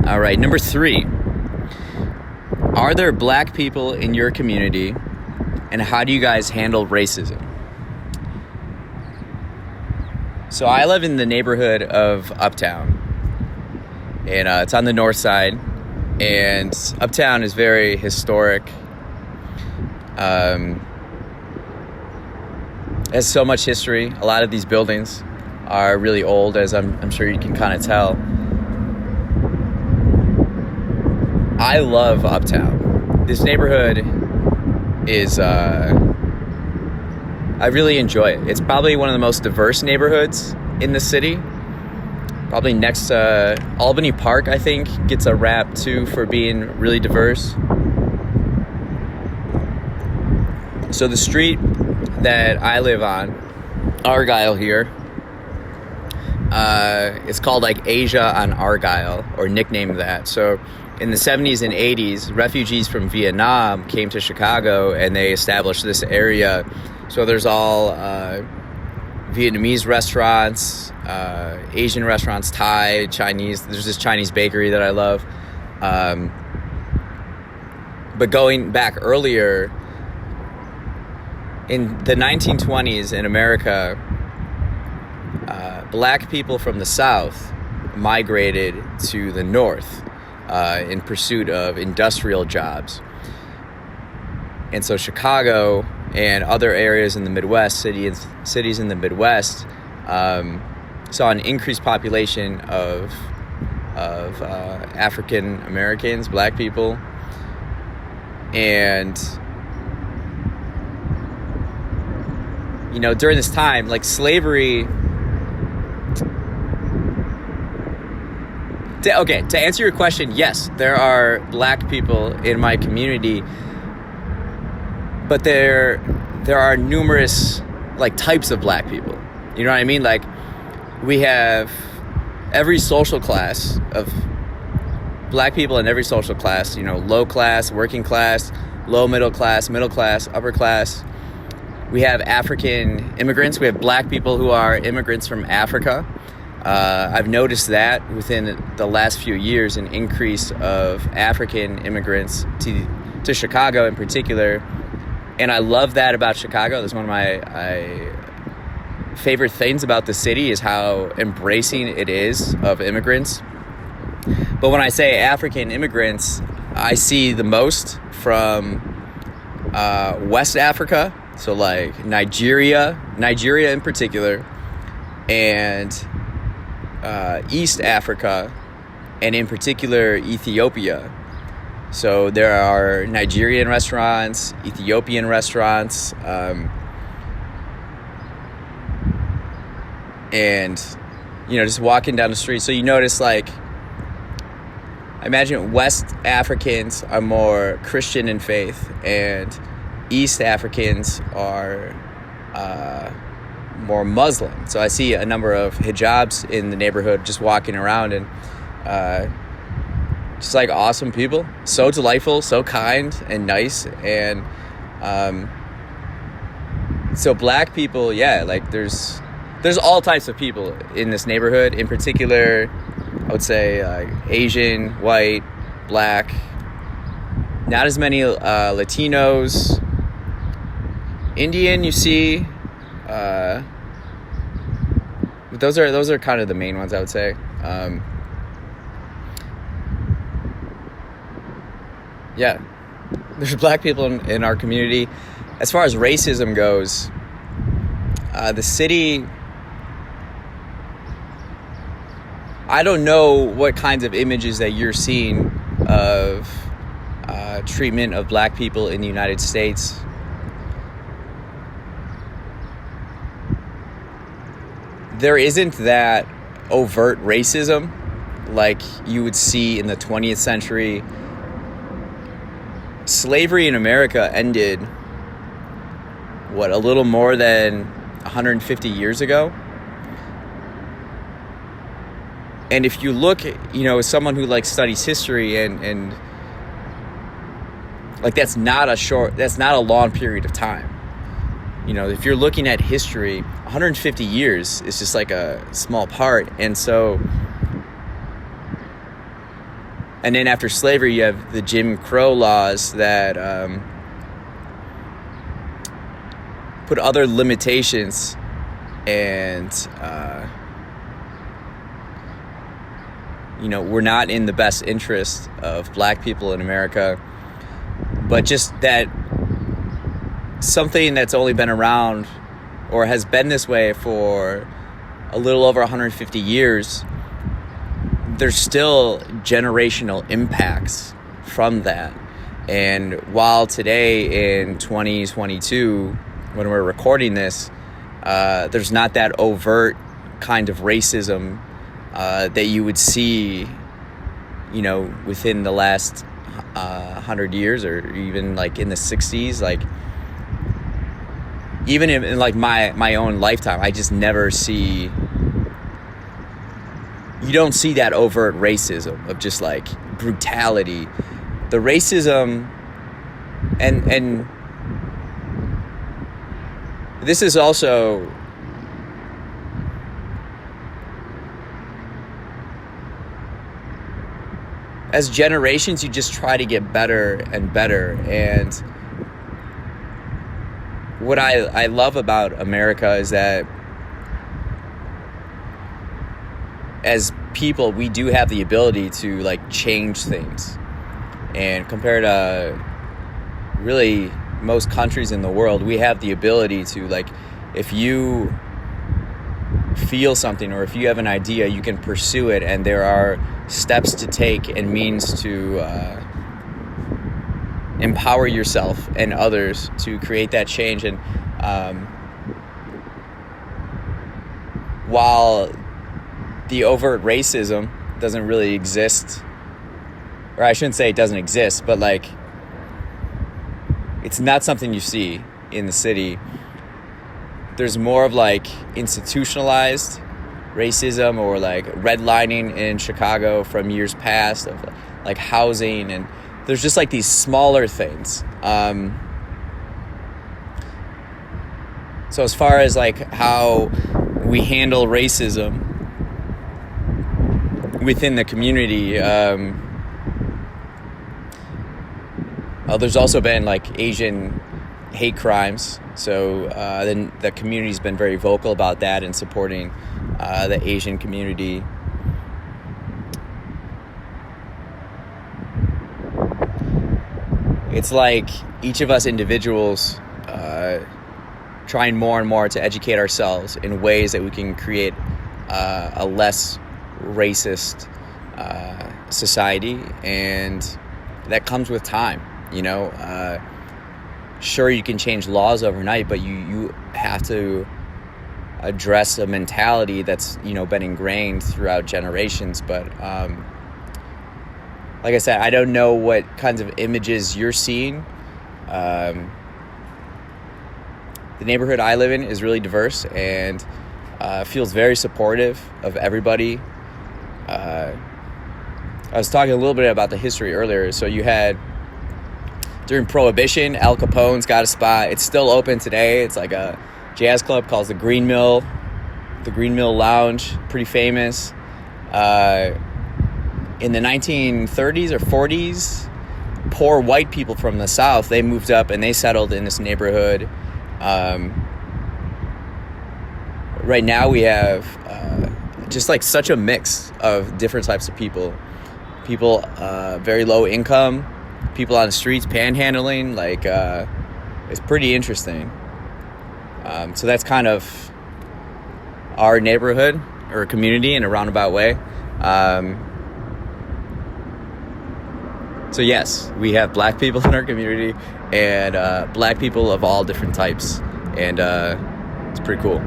All right, number 3. Are there black people in your community, and how do you guys handle racism? So I live in the neighborhood of Uptown, and it's on the north side, and Uptown is very historic. Has so much history. A lot of these buildings are really old, as I'm sure you can kind of tell. I love Uptown. This neighborhood is, I really enjoy it. It's probably one of the most diverse neighborhoods in the city. Probably next to Albany Park, I think, gets a rap too for being really diverse. So the street that I live on, Argyle here, it's called like Asia on Argyle, or nicknamed that. So in the 70s and 80s, refugees from Vietnam came to Chicago and they established this area. So there's all Vietnamese restaurants, Asian restaurants, Thai, Chinese. There's this Chinese bakery that I love. But going back earlier, in the 1920s in America, black people from the South migrated to the North in pursuit of industrial jobs. And so Chicago and other areas in the Midwest, cities in the Midwest, saw an increased population of African Americans, black people. And you know, during this time, like slavery. To answer your question, yes, there are black people in my community, but there are numerous like types of black people. You know what I mean? Like we have every social class of black people in every social class. You know, low class, working class, low middle class, upper class. We have African immigrants. We have black people who are immigrants from Africa. I've noticed that within the last few years, an increase of African immigrants to Chicago in particular. And I love that about Chicago. That's one of my favorite things about the city is how embracing it is of immigrants. But when I say African immigrants, I see the most from West Africa. So like Nigeria in particular, and East Africa, and in particular Ethiopia. So there are Nigerian restaurants, Ethiopian restaurants, and you know, just walking down the street. So you notice, like, I imagine West Africans are more Christian in faith, and East Africans are more Muslim. So I see a number of hijabs in the neighborhood just walking around, and just like awesome people, so delightful, so kind and nice. And so black people, yeah, like there's all types of people in this neighborhood. In particular, I would say Asian, white, black. Not as many Latinos. Indian, you see, but those are kind of the main ones, I would say. Yeah, there's black people in our community. As far as racism goes, the city, I don't know what kinds of images that you're seeing of treatment of black people in the United States. There isn't that overt racism like you would see in the 20th century. Slavery in America ended, a little more than 150 years ago? And if you look, you know, as someone who like studies history and like that's not a long period of time. You know, if you're looking at history, 150 years is just like a small part. And so And then after slavery, you have the Jim Crow laws that put other limitations and we're not in the best interest of black people in America. But just that something that's only been around or has been this way for a little over 150 years, there's still generational impacts from that. And while today in 2022, when we're recording this, there's not that overt kind of racism that you would see, within the last 100 years, or even like in the 60s. Like even in like my own lifetime, I just never see. You don't see that overt racism of just like brutality. The racism, and this is also as generations, you just try to get better and better. And what I love about America is that as people, we do have the ability to like change things. And compared to really most countries in the world, we have the ability to, like, if you feel something or if you have an idea, you can pursue it, and there are steps to take and means to empower yourself and others to create that change. And while the overt racism doesn't really exist, or I shouldn't say it doesn't exist, but like it's not something you see in the city. There's more of like institutionalized racism, or like redlining in Chicago from years past, of like housing, and there's just like these smaller things. So as far as like how we handle racism within the community, there's also been like Asian hate crimes. So then the community's been very vocal about that and supporting the Asian community. It's like each of us individuals trying more and more to educate ourselves in ways that we can create a less racist society, and that comes with time. Sure, you can change laws overnight, but you have to address a mentality that's been ingrained throughout generations. But like I said, I don't know what kinds of images you're seeing. The neighborhood I live in is really diverse and feels very supportive of everybody. I was talking a little bit about the history earlier. So you had, during Prohibition, Al Capone's got a spot. It's still open today. It's like a jazz club called the Green Mill Lounge, pretty famous. In the 1930s or 40s, poor white people from the South, they moved up and they settled in this neighborhood. Right now we have just like such a mix of different types of people very low income, people on the streets panhandling. Like it's pretty interesting. So that's kind of our neighborhood or community in a roundabout way. So yes, we have black people in our community, and black people of all different types, and it's pretty cool.